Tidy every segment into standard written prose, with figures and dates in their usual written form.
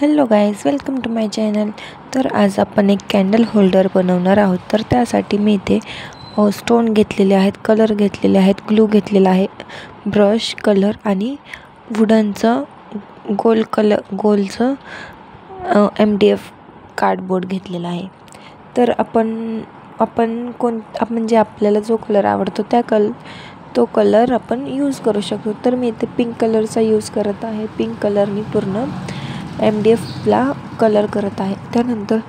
Hello guys, welcome to my channel. तर आज आपण एक कॅन्डल होल्डर बनवणार आहोत. तर त्यासाठी मी इथे स्टोन घेतलेले आहेत, कलर घेतलेले आहेत, ग्लू घेतलेला आहे, ब्रश, कलर आणि वुडनचं गोलचं MDF कार्डबोर्ड घेतलेला आहे. तर आपण म्हणजे आपल्याला जो कलर आवडतो तो कलर आपण यूज करू शकतो. तर मी इथे पिंक कलरचा यूज करत आहे. पिंक कलरनी पूर्ण MDFला कलर करत आहे. त्यानंतर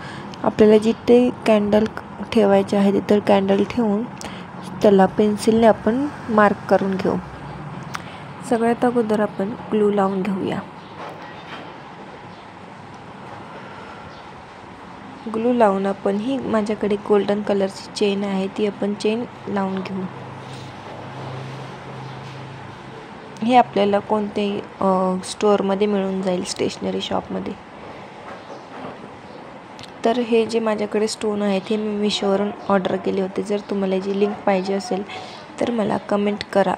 आपल्याला जिथे कॅन्डल ठेवायचे आहे तिथे कॅन्डल ठेवून त्याला पेन्सिलने आपण मार्क करून घेऊ. सगळ्यात अगोदर आपण ग्लू लावून घेऊया. ग्लू लावून आपण ही माझ्याकडे गोल्डन कलरची चेन आहे, ती आपण चेन लावून घेऊ. हे आपल्याला कोणत्याही स्टोअरमध्ये मिळून जाईल, स्टेशनरी शॉपमध्ये. तर हे जे माझ्याकडे स्टोन आहेत हे मी मिशोवरून ऑर्डर केले होते. जर तुम्हाला याची लिंक पाहिजे असेल तर मला कमेंट करा.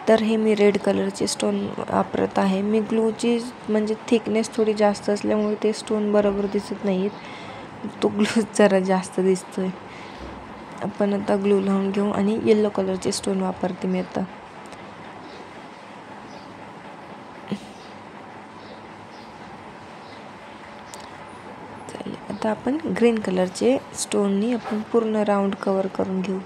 तर हे मी रेड कलरचे स्टोन वापरत आहे. मी ग्लूची म्हणजे थिकनेस थोडी जास्त असल्यामुळे ते स्टोन बरोबर दिसत नाहीत, तो ग्लू जरा जास्त दिसतोय. आपण आता ग्लू लावून घेऊ आणि येलो कलरचे स्टोन वापरते मी आता. आता आपण ग्रीन कलरचे स्टोननी आपण पूर्ण राऊंड कव्हर करून घेऊ.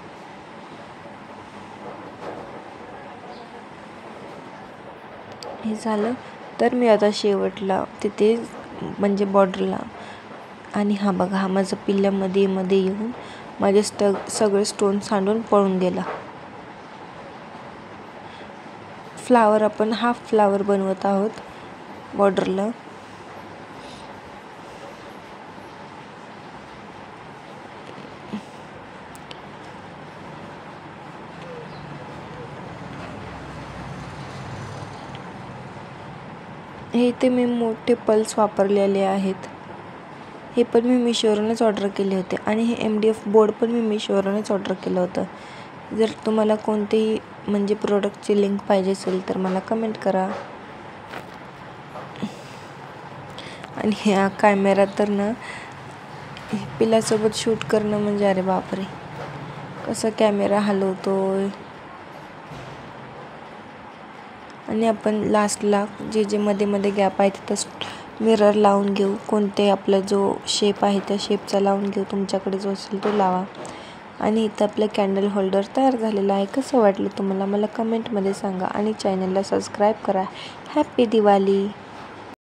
हे झालं तर मी आता शेवटला तिथे म्हणजे बॉर्डरला आणि हा बघा, हा माझा पिल्ल्यामध्ये येऊन माझे सगळे स्टोन सांडून पळून गेला. फ्लावर आपण हाफ फ्लावर बनवत आहोत बॉर्डरला. हे इथे मी मोठे पल्स वापरलेले आहेत. हे पण मी मिशोवरूनच ऑर्डर केले होते आणि हे MDF बोर्ड पण मी मिशोवरूनच ऑर्डर केलं होतं. जर तुम्हाला कोणतेही म्हणजे प्रोडक्टची लिंक पाहिजे असेल तर मला कमेंट करा. आणि हा कॅमेरा तर ना पिलासोबत शूट करणं म्हणजे अरे बापरे, कसा कॅमेरा हलवतोय. आणि आपण लास्टला जे मध्ये गॅप आहे तिथं मिरर लावून घेऊ. कोणते आपला जो शेप आहे त्या शेपचा लावून घेऊ. तुमच्याकडे जो असेल तो लावा. आणि इथं आपलं कॅन्डल होल्डर तयार झालेलं आहे. कसं वाटलं तुम्हाला मला कमेंटमध्ये सांगा आणि चॅनलला सबस्क्राईब करा. हॅपी दिवाळी.